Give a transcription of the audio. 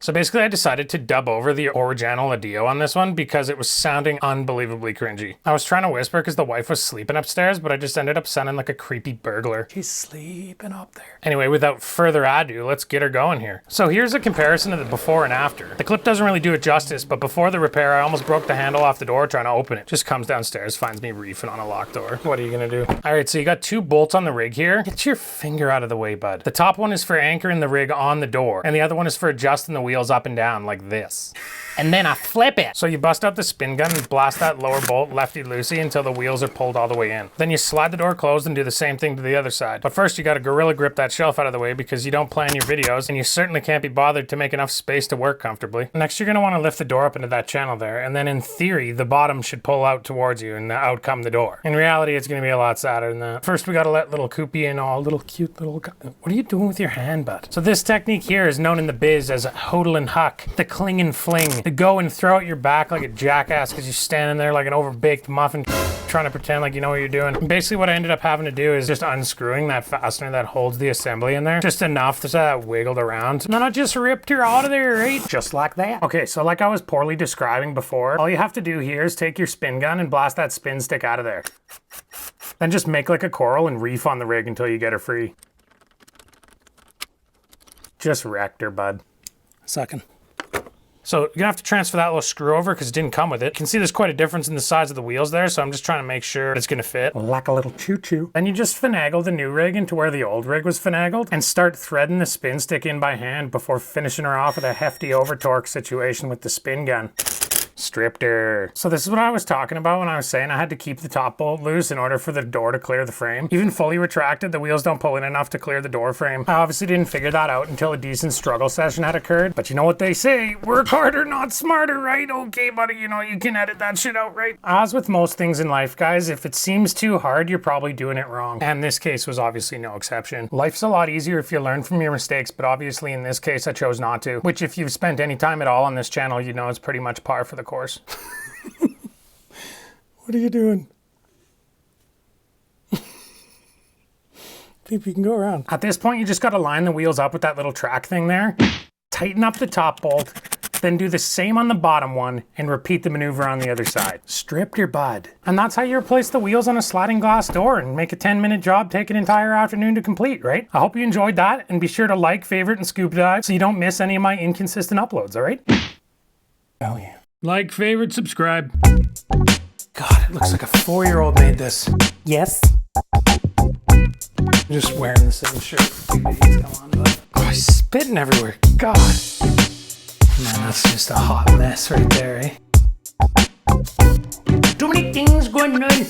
So basically I decided to dub over the original audio on this one because it was sounding unbelievably cringy. I was trying to whisper because the wife was sleeping upstairs, but I just ended up sounding like a creepy burglar. She's sleeping up there. Anyway, without further ado, let's get her going here. So here's a comparison of the before and after. The clip doesn't really do it justice, but before the repair, I almost broke the handle off the door trying to open it. Just comes downstairs, finds me reefing on a locked door. What are you gonna do? All right, so you got 2 bolts on the rig here. Get your finger out of the way, bud. The top one is for anchoring the rig on the door, and the other one is for adjusting the wheels up and down like this. And then I flip it. So you bust out the spin gun and blast that lower bolt lefty-loosey until the wheels are pulled all the way in. Then you slide the door closed and do the same thing to the other side. But first you gotta gorilla grip that shelf out of the way because you don't plan your videos and you certainly can't be bothered to make enough space to work comfortably. Next you're gonna wanna lift the door up into that channel there, and then in theory the bottom should pull out towards you and out come the door. In reality it's gonna be a lot sadder than that. First we gotta let little Koopy in, all little cute little... What are you doing with your hand, bud? So this technique here is known in the biz as hodl and huck, the cling and fling, the go and throw out your back like a jackass because you're standing there like an overbaked muffin trying to pretend like you know what you're doing. And basically what I ended up having to do is just unscrewing that fastener that holds the assembly in there, just enough so that it wiggled around. And then I just ripped her out of there, right? Just like that. Okay, so like I was poorly describing before, all you have to do here is take your spin gun and blast that spin stick out of there. Then just make like a coral and reef on the rig until you get her free. Just wrecked her, bud. Sucking. So you're gonna have to transfer that little screw over because it didn't come with it. You can see there's quite a difference in the size of the wheels there, so I'm just trying to make sure it's gonna fit. Like a little choo-choo. Then you just finagle the new rig into where the old rig was finagled and start threading the spin stick in by hand before finishing her off with a hefty over torque situation with the spin gun. Stripped her. So this is what I was talking about when I was saying I had to keep the top bolt loose in order for the door to clear the frame. Even fully retracted, the wheels don't pull in enough to clear the door frame. I obviously didn't figure that out until a decent struggle session had occurred. But you know what they say, work harder, not smarter, right? Okay, buddy, you know, you can edit that shit out, right? As with most things in life, guys, if it seems too hard, you're probably doing it wrong. And this case was obviously no exception. Life's a lot easier if you learn from your mistakes, but obviously in this case, I chose not to. Which if you've spent any time at all on this channel, you know it's pretty much par for the course. What are you doing? Peep, you can go around. At this point, you just gotta line the wheels up with that little track thing there. Tighten up the top bolt, then do the same on the bottom one and repeat the maneuver on the other side. Stripped your bud. And that's how you replace the wheels on a sliding glass door and make a 10-minute job take an entire afternoon to complete, right? I hope you enjoyed that, and be sure to like, favorite, and scoop dive so you don't miss any of my inconsistent uploads, all right? Oh yeah. Like, favorite, subscribe. God, it looks like a 4-year-old made this. Yes. I'm just wearing the same shirt for 2 days. Come on, bud. Oh, he's spitting everywhere. God. Man, that's just a hot mess right there, eh? Too many things going on.